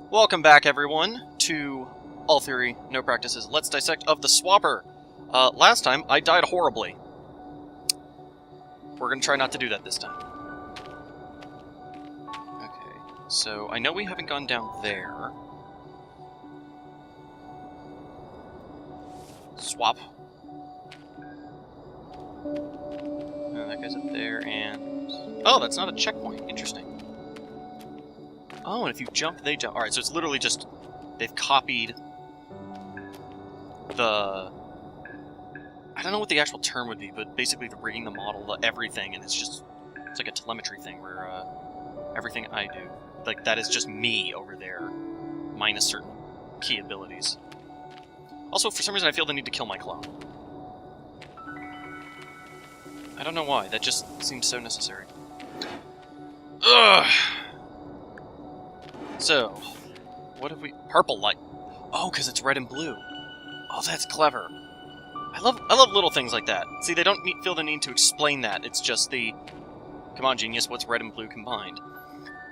Welcome back, everyone, to All Theory, No Practices. Let's Dissect of the Swapper. Last time, I died horribly. We're gonna try not to do that this time. Okay, so I know we haven't gone down there. Swap. And that guy's up there, and... Oh, that's not a checkpoint. Interesting. Oh, and if you jump, they jump. Alright, so it's literally just... They've copied... the... I don't know what the actual term would be, but basically they're rigging the model, the everything, and it's just... It's like a telemetry thing where, everything I do, like, that is just me over there, minus certain key abilities. Also, for some reason I feel the need to kill my clone. I don't know why, that just seems so necessary. Ugh! So, what have we... Purple light. Oh, because it's red and blue. Oh, that's clever. I love little things like that. See, they don't feel the need to explain that. It's just the... Come on, genius, what's red and blue combined?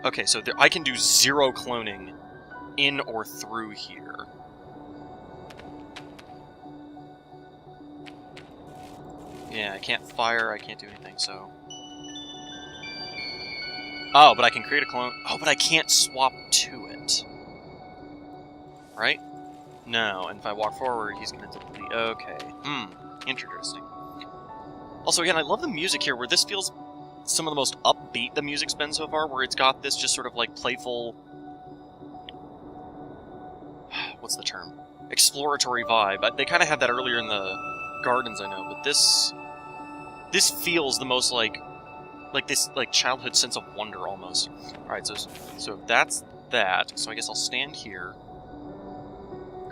Okay, so I can do 0 cloning in or through here. Yeah, I can't fire, I can't do anything, so... Oh, but I can create a clone. Oh, but I can't swap to it. Right? No, and if I walk forward, he's gonna delete. Okay. Interesting. Also, again, I love the music here, where this feels some of the most upbeat the music's been so far, where it's got this just sort of, like, playful... What's the term? Exploratory vibe. They kind of had that earlier in the Gardens, I know, but this feels the most, like this, like, childhood sense of wonder, almost. Alright, so that's that. So I guess I'll stand here.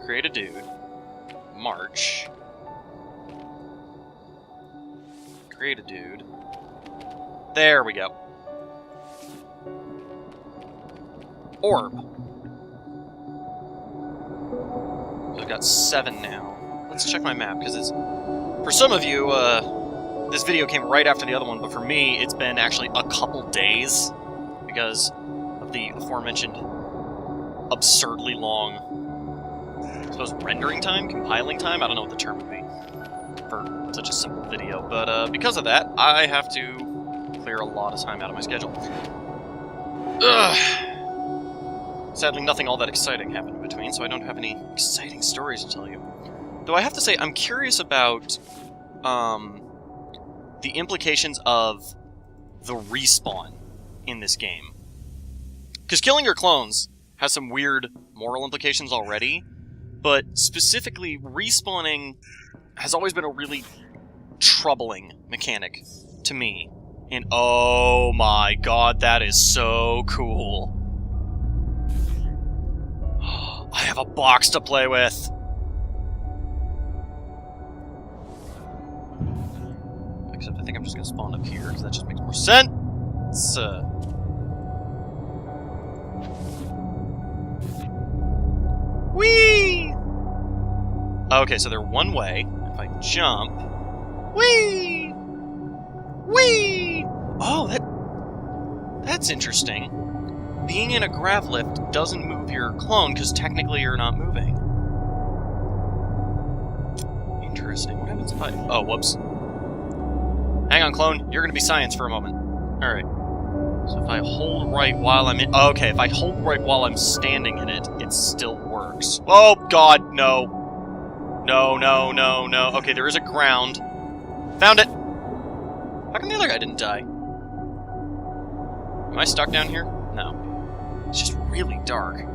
Create a dude. March. Create a dude. There we go. Orb. So I've got 7 now. Let's check my map, because it's... For some of you, this video came right after the other one, but for me, it's been actually a couple days because of the aforementioned absurdly long, I suppose, rendering time? Compiling time? I don't know what the term would be for such a simple video, but because of that, I have to clear a lot of time out of my schedule. Ugh. Sadly, nothing all that exciting happened in between, so I don't have any exciting stories to tell you. Though I have to say, I'm curious about, the implications of the respawn in this game. Because killing your clones has some weird moral implications already, but specifically, respawning has always been a really troubling mechanic to me. And oh my god, that is so cool. I have a box to play with! Except I think I'm just going to spawn up here, because that just makes more sense! Whee! Okay, so they're one way. If I jump... Whee! Whee! Oh, that's interesting. Being in a grav lift doesn't move your clone, because technically you're not moving. Interesting. What happens if I... Oh, whoops. Hang on, clone. You're gonna be science for a moment. Alright. So if I hold right while I'm in... Okay, if I hold right while I'm standing in it, it still works. Oh, God, no. No, no, no, no. Okay, there is a ground. Found it! How come the other guy didn't die? Am I stuck down here? No. It's just really dark.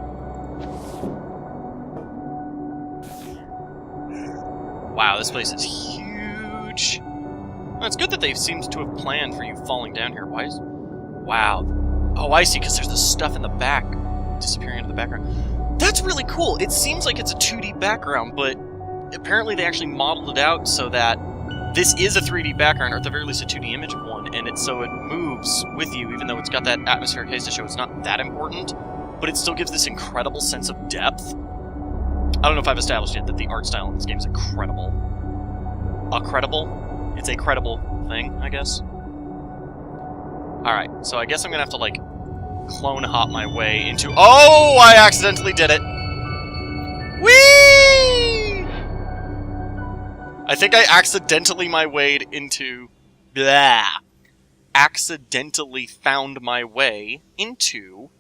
Wow, this place is huge. Well, it's good that they seem to have planned for you falling down here. Why is... Wow. Oh, I see, because there's this stuff in the back disappearing into the background. That's really cool. It seems like it's a 2D background, but apparently they actually modeled it out so that this is a 3D background, or at the very least a 2D image of one, and so it moves with you, even though it's got that atmospheric haze to show it's not that important, but it still gives this incredible sense of depth. I don't know if I've established yet that the art style in this game is incredible. It's a credible thing, I guess. Alright, so I guess I'm gonna have to, like, clone hop my way into... Oh, I accidentally did it! Whee! I think I accidentally my way into... Blah! Accidentally found my way into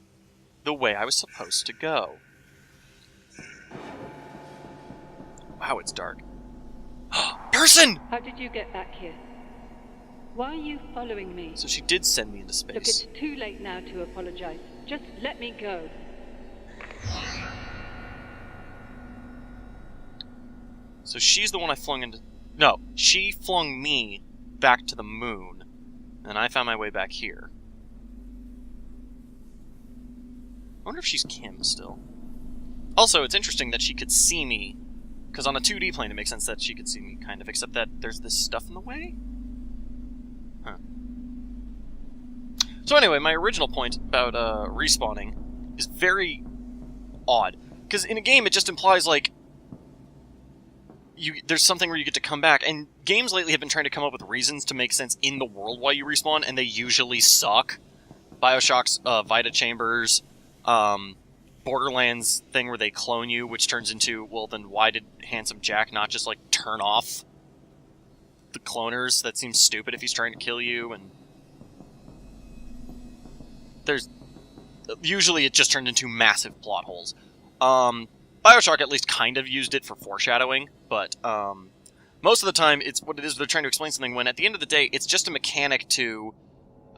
the way I was supposed to go. Wow, it's dark. Person! How did you get back here? Why are you following me? So she did send me into space. Look, it's too late now to apologize. Just let me go. So she's the one I flung into... No, she flung me back to the moon, and I found my way back here. I wonder if she's Kim still. Also, it's interesting that she could see me, because on a 2D plane it makes sense that she could see me, kind of, except that there's this stuff in the way? Huh. So anyway, my original point about respawning is very odd. Because in a game it just implies, like, there's something where you get to come back, and games lately have been trying to come up with reasons to make sense in the world why you respawn, and they usually suck. Bioshock's Vita Chambers, Borderlands thing where they clone you, which turns into, well, then why did Handsome Jack not just, like, turn off the cloners? That seems stupid if he's trying to kill you, and there's... Usually it just turned into massive plot holes. Bioshock at least kind of used it for foreshadowing, but most of the time it's what it is, they're trying to explain something when at the end of the day it's just a mechanic to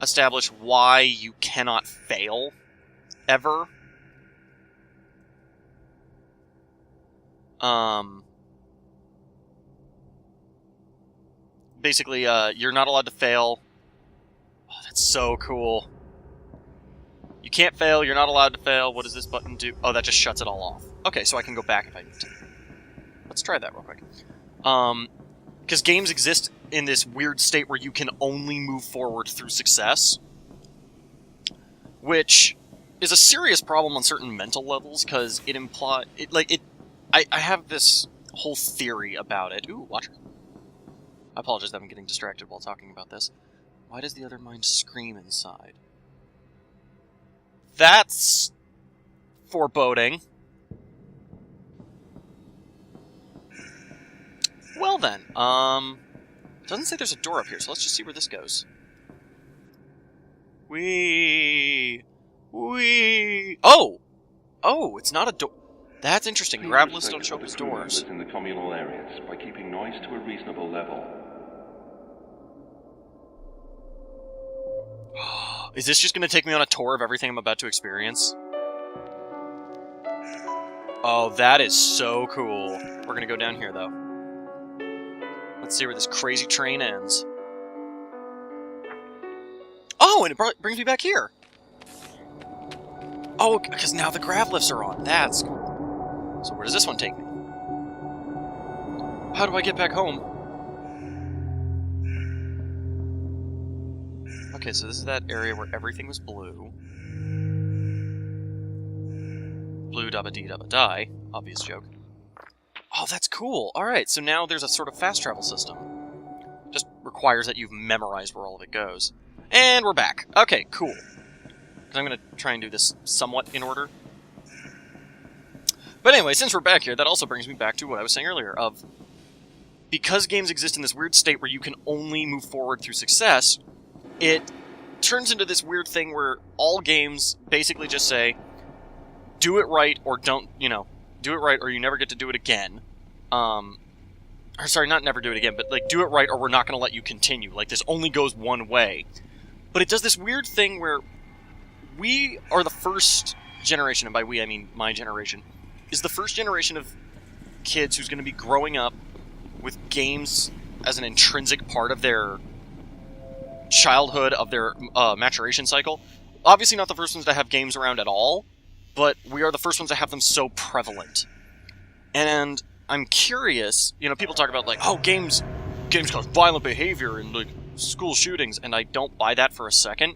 establish why you cannot fail ever. Basically, you're not allowed to fail. Oh, that's so cool. You can't fail, you're not allowed to fail. What does this button do? Oh, that just shuts it all off. Okay, so I can go back if I need to. Let's try that real quick. Because games exist in this weird state where you can only move forward through success, which is a serious problem on certain mental levels, because it implies... I have this whole theory about it. Ooh, watch her. I apologize that I'm getting distracted while talking about this. Why does the other mind scream inside? That's foreboding. Well then, doesn't say there's a door up here, so let's just see where this goes. Whee! Oh! Oh, it's not a door. That's interesting. Grab lists don't show up as doors. In the communal areas by keeping noise to a reasonable level. Is this just going to take me on a tour of everything I'm about to experience? Oh, that is so cool. We're going to go down here, though. Let's see where this crazy train ends. Oh, and it brings me back here. Oh, because now the grav lifts are on. That's cool. So where does this one take me? How do I get back home? Okay, so this is that area where everything was blue. Blue dabba-dee dabba-die. Obvious joke. Oh, that's cool. Alright, so now there's a sort of fast travel system. Just requires that you've memorized where all of it goes. And we're back. Okay, cool. I'm going to try and do this somewhat in order. But anyway, since we're back here, that also brings me back to what I was saying earlier, of... Because games exist in this weird state where you can only move forward through success, it turns into this weird thing where all games basically just say, do it right or don't, do it right or you never get to do it again. Or sorry, not never do it again, but like do it right or we're not going to let you continue. Like this only goes one way. But it does this weird thing where we are the first generation, and by we I mean my generation, is the first generation of kids who's going to be growing up with games as an intrinsic part of their childhood, of their maturation cycle. Obviously not the first ones to have games around at all, but we are the first ones to have them so prevalent. And I'm curious, people talk about, like, oh, games cause violent behavior and, like, school shootings, and I don't buy that for a second,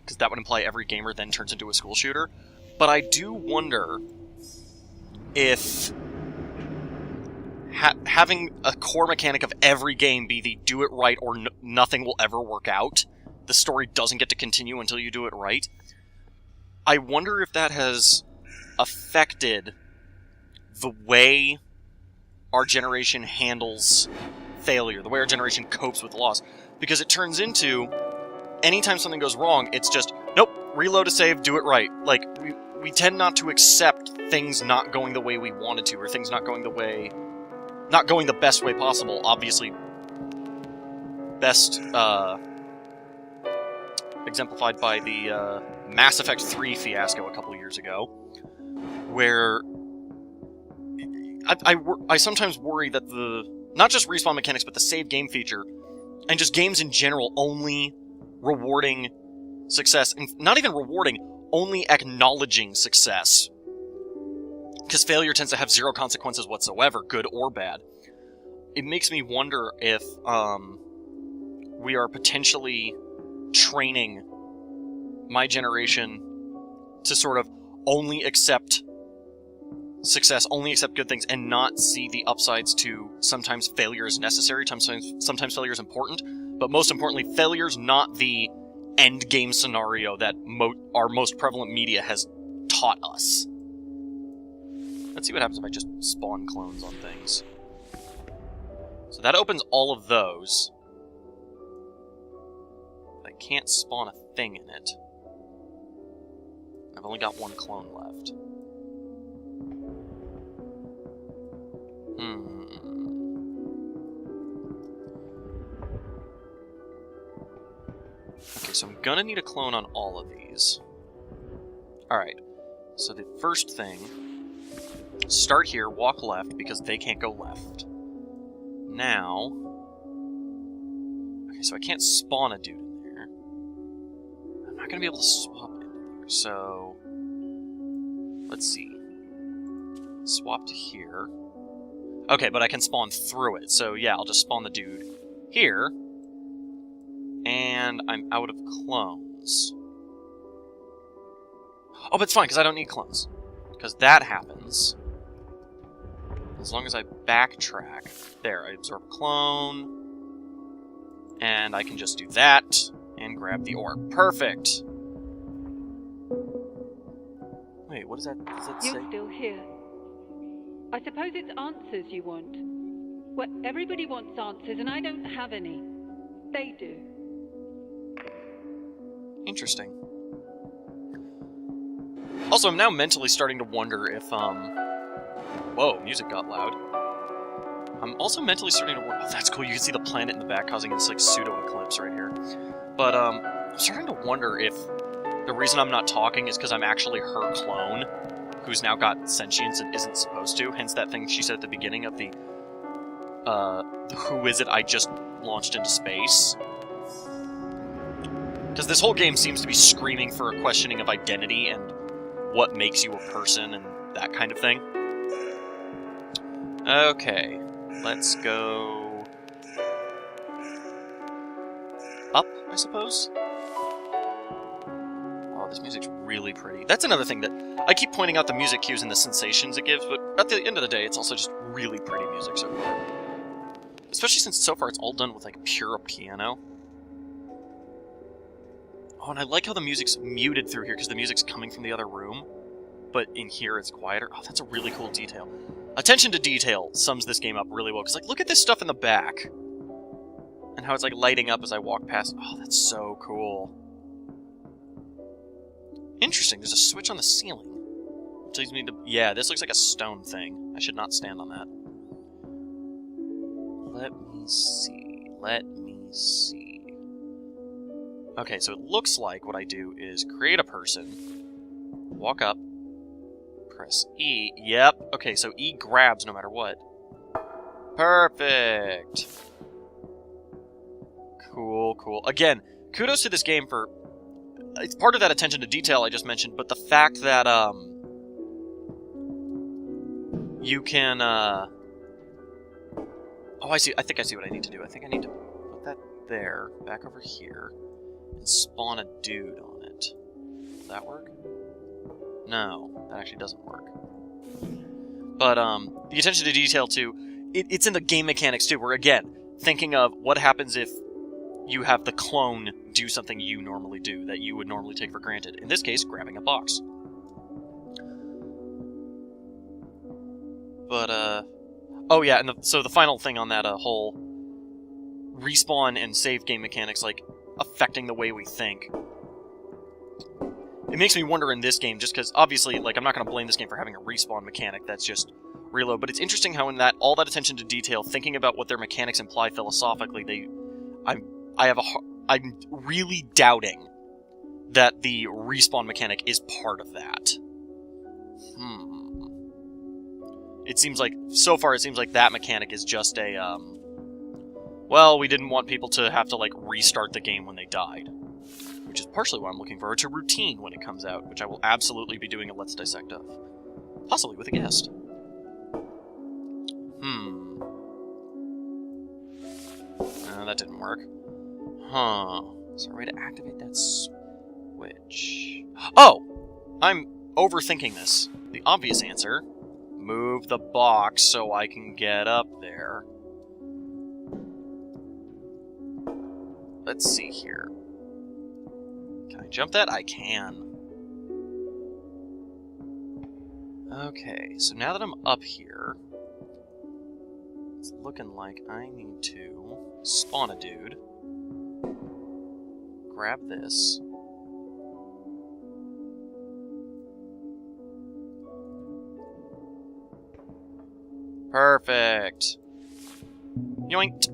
because that would imply every gamer then turns into a school shooter. But I do wonder if having a core mechanic of every game be the do it right or nothing will ever work out, the story doesn't get to continue until you do it right, I wonder if that has affected the way our generation handles failure, the way our generation copes with loss. Because it turns into, anytime something goes wrong, it's just, nope, reload a save, do it right. Like, we tend not to accept things not going the way we wanted to, or things not going the best way possible. Obviously, best exemplified by the Mass Effect 3 fiasco a couple years ago, where I sometimes worry that not just respawn mechanics, but the save game feature, and just games in general only rewarding success, and not even rewarding, only acknowledging success. Because failure tends to have zero consequences whatsoever, good or bad. It makes me wonder if we are potentially training my generation to sort of only accept success, only accept good things, and not see the upsides to sometimes failure is necessary, sometimes failure is important, but most importantly, failure's not the end game scenario that our most prevalent media has taught us. Let's see what happens if I just spawn clones on things. So that opens all of those. I can't spawn a thing in it. I've only got one clone left. Okay, so I'm gonna need a clone on all of these. Alright, so the first thing, start here, walk left, because they can't go left. Now... Okay, so I can't spawn a dude in there. I'm not gonna be able to swap into there, so... Let's see. Swap to here. Okay, but I can spawn through it, so yeah, I'll just spawn the dude here. And I'm out of clones. Oh, but it's fine, because I don't need clones. Because that happens as long as I backtrack. There, I absorb a clone. And I can just do that and grab the orb. Perfect! Wait, what does that say? You're still here. I suppose it's answers you want. Well, everybody wants answers, and I don't have any. They do. Interesting. Also, I'm now mentally starting to wonder if, Whoa, music got loud. I'm also mentally starting to wonder... Oh, that's cool, you can see the planet in the back causing this, like, pseudo-eclipse right here. But, I'm starting to wonder if the reason I'm not talking is because I'm actually her clone, who's now got sentience and isn't supposed to, hence that thing she said at the beginning of the who is it I just launched into space? Because this whole game seems to be screaming for a questioning of identity and what makes you a person and that kind of thing. Okay, let's go... up, I suppose? Oh, this music's really pretty. That's another thing that... I keep pointing out the music cues and the sensations it gives, but at the end of the day, it's also just really pretty music so far. Especially since so far it's all done with, like, pure piano. Oh, and I like how the music's muted through here, because the music's coming from the other room. But in here, it's quieter. Oh, that's a really cool detail. Attention to detail sums this game up really well, because, like, look at this stuff in the back. And how it's, like, lighting up as I walk past. Oh, that's so cool. Interesting, there's a switch on the ceiling. Which leads me to... Yeah, this looks like a stone thing. I should not stand on that. Let me see. Okay, so it looks like what I do is create a person, walk up, press E. Yep, okay, so E grabs no matter what. Perfect! Cool, cool. Again, kudos to this game for... It's part of that attention to detail I just mentioned, but the fact that, you can, Oh, I see. I think I see what I need to do. I think I need to put that there, back over here, and spawn a dude on it. Will that work? No, that actually doesn't work. But, the attention to detail, too, it's in the game mechanics, too, where, again, thinking of what happens if you have the clone do something you normally do, that you would normally take for granted. In this case, grabbing a box. But, oh yeah, and so the final thing on that whole respawn and save game mechanics, like, affecting the way we think. It makes me wonder in this game, just because, obviously, like, I'm not going to blame this game for having a respawn mechanic, that's just reload, but it's interesting how in that, all that attention to detail, thinking about what their mechanics imply philosophically, I'm really doubting that the respawn mechanic is part of that. It seems like, so far it seems like that mechanic is just a, well, we didn't want people to have to, like, restart the game when they died. Which is partially why I'm looking forward to Routine when it comes out, which I will absolutely be doing a Let's Dissect of. Possibly with a guest. That didn't work. Is there a way to activate that switch? Oh! I'm overthinking this. The obvious answer... Move the box so I can get up there. Let's see here. Can I jump that? I can. Okay, so now that I'm up here, it's looking like I need to spawn a dude. Grab this. Perfect. Yoinked.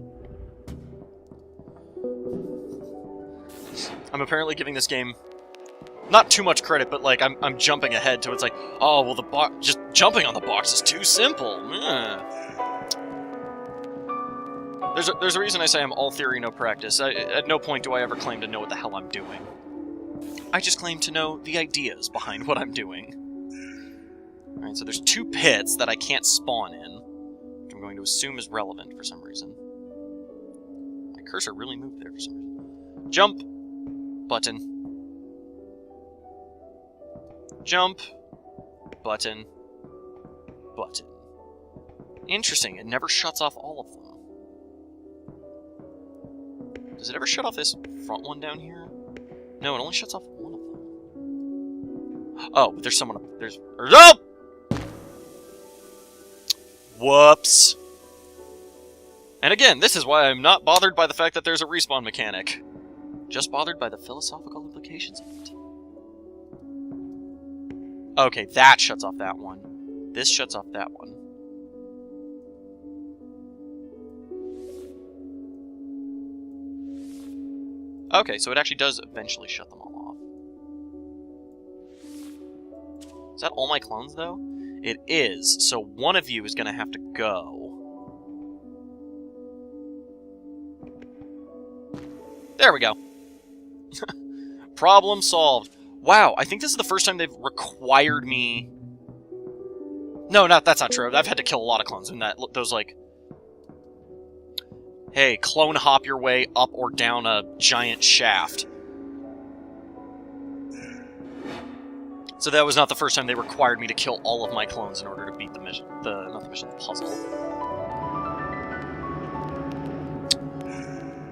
I'm apparently giving this game not too much credit, but like I'm jumping ahead to it's like, oh well, the box, just jumping on the box is too simple. There's a reason I say I'm all theory, no practice. At no point do I ever claim to know what the hell I'm doing. I just claim to know the ideas behind what I'm doing. Alright, so there's 2 pits that I can't spawn in, which I'm going to assume is relevant for some reason. My cursor really moved there for some reason. Jump! Button. Jump. Button. Button. Interesting, it never shuts off all of them. Does it ever shut off this front one down here? No, it only shuts off one of them. Oh, but there's someone up... There's... Oh! Whoops. And again, this is why I'm not bothered by the fact that there's a respawn mechanic. Just bothered by the philosophical implications of it. Okay, that shuts off that one. This shuts off that one. Okay, so it actually does eventually shut them all off. Is that all my clones, though? It is, so one of you is going to have to go. There we go. Problem solved. Wow, I think this is the first time they've required me... No, that's not true. I've had to kill a lot of clones in that. Those, like... Hey, clone hop your way up or down a giant shaft. So that was not the first time they required me to kill all of my clones in order to beat the mission. Not the mission, the puzzle.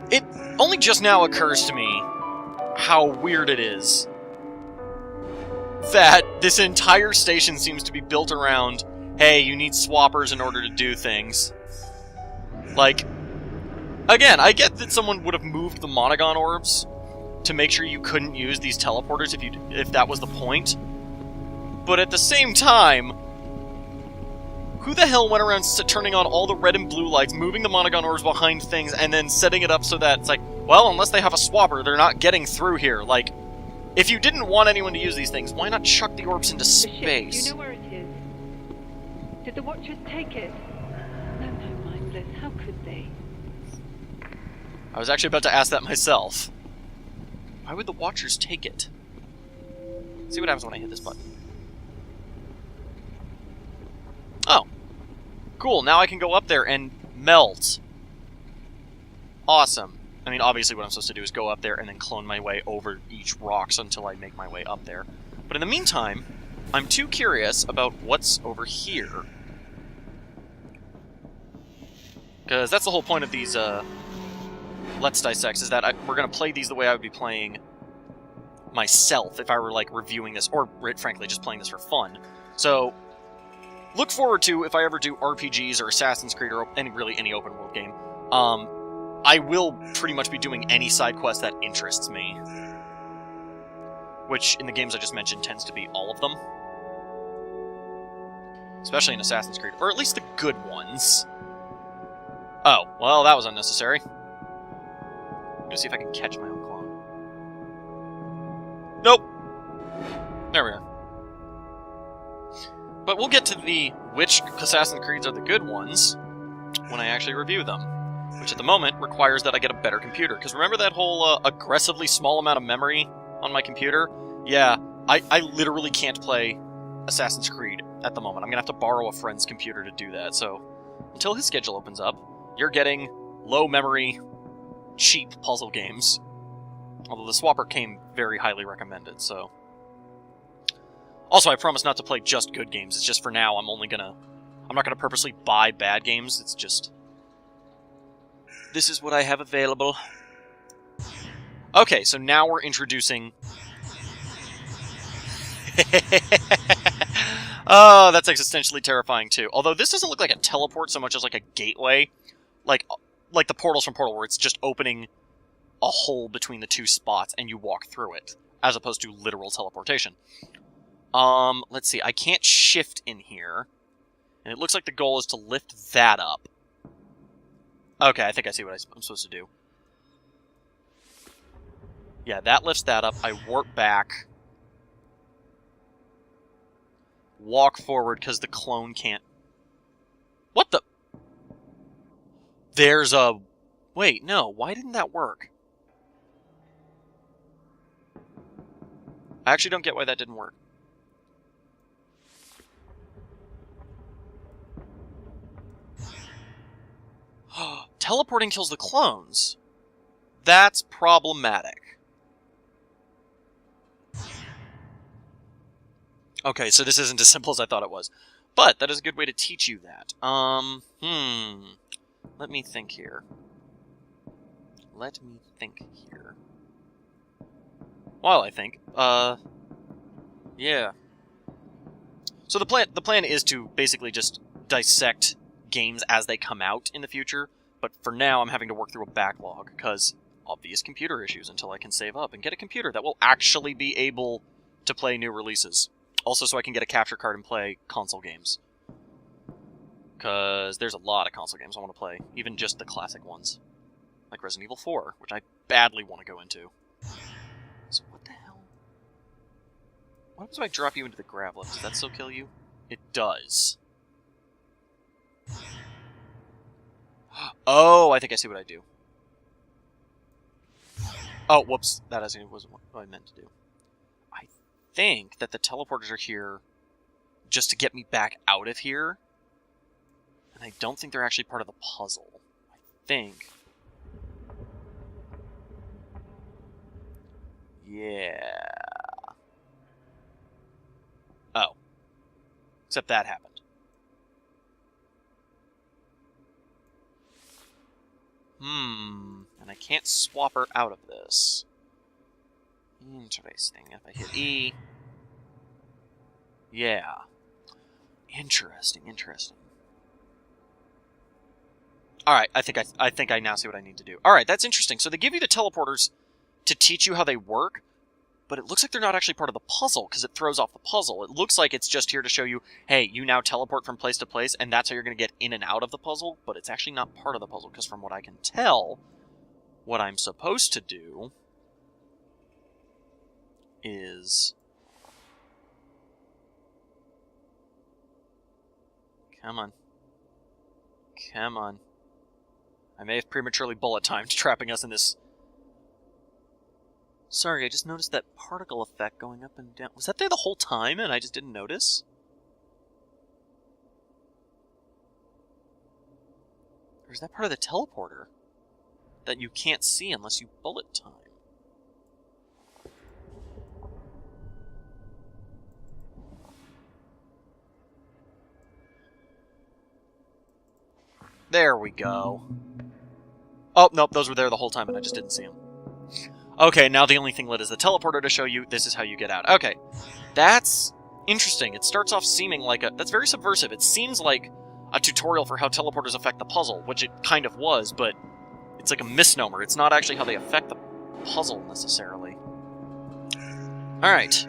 It only just now occurs to me how weird it is that this entire station seems to be built around, hey, you need swappers in order to do things. Like, again, I get that someone would have moved the Monogon orbs to make sure you couldn't use these teleporters if that was the point. But at the same time, who the hell went around turning on all the red and blue lights, moving the Monogon orbs behind things, and then setting it up so that it's like, well, unless they have a swapper, they're not getting through here. Like, if you didn't want anyone to use these things, why not chuck the orbs into space? The ship, do you know where it is? Did the Watchers take it? No, mindless. How could they? I was actually about to ask that myself. Why would the Watchers take it? Let's see what happens when I hit this button. Oh. Cool, now I can go up there and melt. Awesome. I mean, obviously what I'm supposed to do is go up there and then clone my way over each rocks until I make my way up there. But in the meantime, I'm too curious about what's over here. Because that's the whole point of these, Let's Dissect is that we're going to play these the way I would be playing myself if I were, like, reviewing this, or, frankly, just playing this for fun. So, look forward to, if I ever do RPGs or Assassin's Creed or really any open world game, I will pretty much be doing any side quest that interests me. Which, in the games I just mentioned, tends to be all of them. Especially in Assassin's Creed, or at least the good ones. Oh, well, that was unnecessary. I'm gonna see if I can catch my own clone. Nope! There we are. But we'll get to the which Assassin's Creeds are the good ones when I actually review them. Which at the moment requires that I get a better computer. Because remember that whole aggressively small amount of memory on my computer? Yeah, I literally can't play Assassin's Creed at the moment. I'm going to have to borrow a friend's computer to do that. So until his schedule opens up, you're getting low memory, cheap puzzle games. Although the swapper came very highly recommended, so... Also, I promise not to play just good games. It's just for now, I'm not gonna purposely buy bad games. It's just... this is what I have available. Okay, so now we're introducing... Oh, that's existentially terrifying, too. Although this doesn't look like a teleport so much as like a gateway. Like the portals from Portal, where it's just opening a hole between the two spots and you walk through it, as opposed to literal teleportation. Let's see. I can't shift in here. And it looks like the goal is to lift that up. Okay, I think I see what I'm supposed to do. Yeah, that lifts that up. I warp back. Walk forward, because the clone can't... What the... There's a... Wait, no. Why didn't that work? I actually don't get why that didn't work. Teleporting kills the clones. That's problematic. Okay, so this isn't as simple as I thought it was. But that is a good way to teach you that. Let me think here. While I think, yeah. So the plan is to basically just dissect games as they come out in the future, but for now I'm having to work through a backlog, because obvious computer issues until I can save up and get a computer that will actually be able to play new releases. Also so I can get a capture card and play console games. Because there's a lot of console games I want to play, even just the classic ones. Like Resident Evil 4, which I badly want to go into. So what the hell? What happens if I drop you into the grav lift? Does that still kill you? It does. Oh, I think I see what I do. Oh, whoops. That wasn't what I meant to do. I think that the teleporters are here just to get me back out of here. And I don't think they're actually part of the puzzle. I think... Yeah... Oh. Except that happened. And I can't swap her out of this. Interesting. If I hit E... Yeah. Interesting. Alright, I think I now see what I need to do. Alright, that's interesting. So they give you the teleporters to teach you how they work, but it looks like they're not actually part of the puzzle, because it throws off the puzzle. It looks like it's just here to show you, hey, you now teleport from place to place, and that's how you're going to get in and out of the puzzle, but it's actually not part of the puzzle, because from what I can tell, what I'm supposed to do is... Come on. I may have prematurely bullet-timed trapping us in this... Sorry, I just noticed that particle effect going up and down. Was that there the whole time and I just didn't notice? Or is that part of the teleporter that you can't see unless you bullet time? There we go. Oh, nope, those were there the whole time and I just didn't see them. Okay, now the only thing lit is the teleporter to show you this is how you get out. Okay, that's interesting. It starts off seeming like that's very subversive. It seems like a tutorial for how teleporters affect the puzzle, which it kind of was, but it's like a misnomer. It's not actually how they affect the puzzle, necessarily. Alright.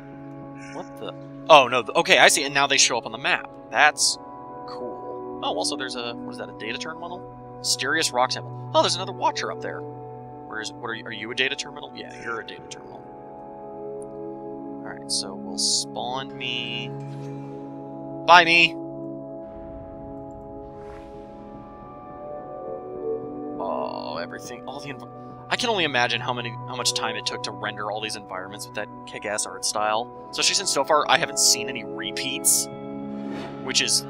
What the... Oh, no, okay, I see, and now they show up on the map. That's cool. Oh, also there's a... What is that, a data terminal? Mysterious rock sample. Oh, there's another watcher up there. What are you a data terminal? Yeah, you're a data terminal. Alright, so we'll spawn me... Bye, me! Oh, everything... All the... I can only imagine how much time it took to render all these environments with that kick-ass art style. Especially since so far I haven't seen any repeats. Which is...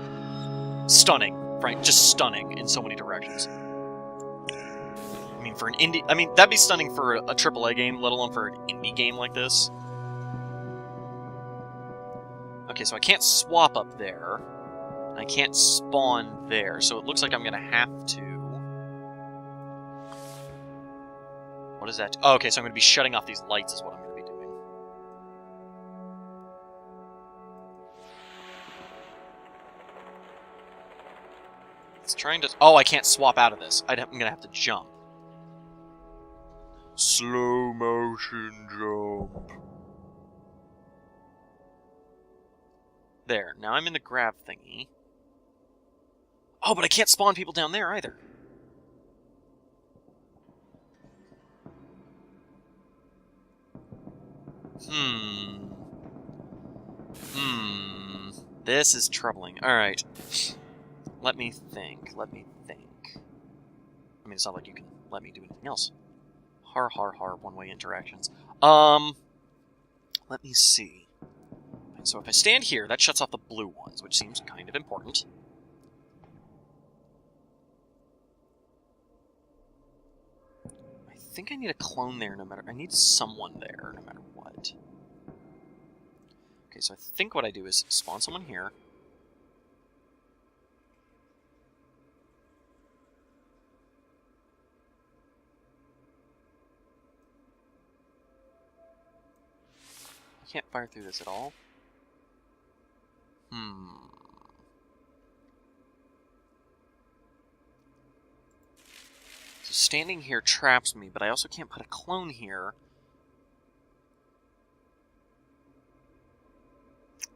stunning, right? Just stunning in so many directions. I mean, for an indie... I mean, that'd be stunning for a AAA game, let alone for an indie game like this. Okay, so I can't swap up there. I can't spawn there, so it looks like I'm gonna have to... What is that? Oh, okay, so I'm gonna be shutting off these lights is what I'm gonna be doing. It's trying to... Oh, I can't swap out of this. I'm gonna have to jump. Slow motion jump. There. Now I'm in the grab thingy. Oh, but I can't spawn people down there either. This is troubling. Alright. Let me think. I mean, it's not like you can let me do anything else. Har, one-way interactions. Let me see. So if I stand here, that shuts off the blue ones, which seems kind of important. I think I need a clone there no matter... I need someone there no matter what. Okay, so I think what I do is spawn someone here. I can't fire through this at all. So standing here traps me, but I also can't put a clone here.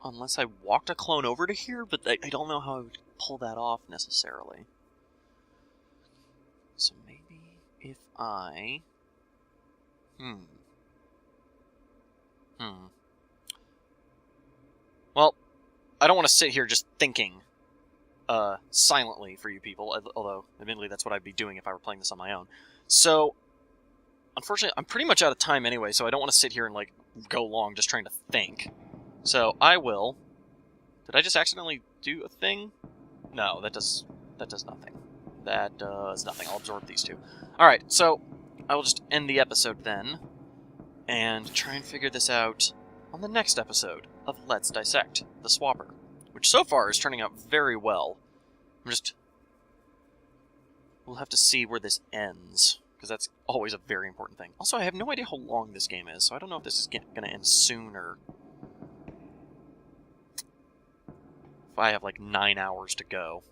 Unless I walked a clone over to here, but I don't know how I would pull that off, necessarily. So maybe if I... Well, I don't want to sit here just thinking silently for you people, although, admittedly, that's what I'd be doing if I were playing this on my own. So, unfortunately, I'm pretty much out of time anyway, so I don't want to sit here and, like, go long just trying to think. So, I will... Did I just accidentally do a thing? No, that does nothing. That does nothing. I'll absorb these two. Alright, so, I will just end the episode then, and try and figure this out on the next episode of Let's Dissect the Swapper, which so far is turning out very well. We'll have to see where this ends, because that's always a very important thing. Also, I have no idea how long this game is, so I don't know if this is going to end soon, or if I have like 9 hours to go.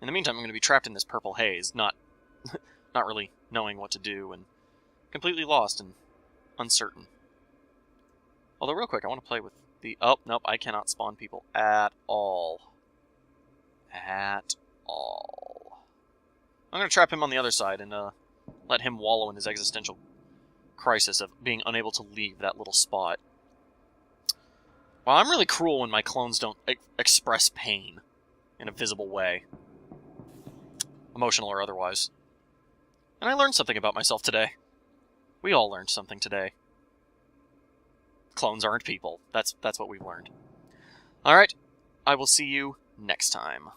In the meantime, I'm going to be trapped in this purple haze, not really knowing what to do, and completely lost and uncertain. Although, real quick, I want to play with the... Oh, nope, I cannot spawn people at all. At all. I'm going to trap him on the other side and let him wallow in his existential crisis of being unable to leave that little spot. Well, I'm really cruel when my clones don't express pain in a visible way. Emotional or otherwise. And I learned something about myself today. We all learned something today. Clones aren't people. That's what we've learned. Alright, I will see you next time.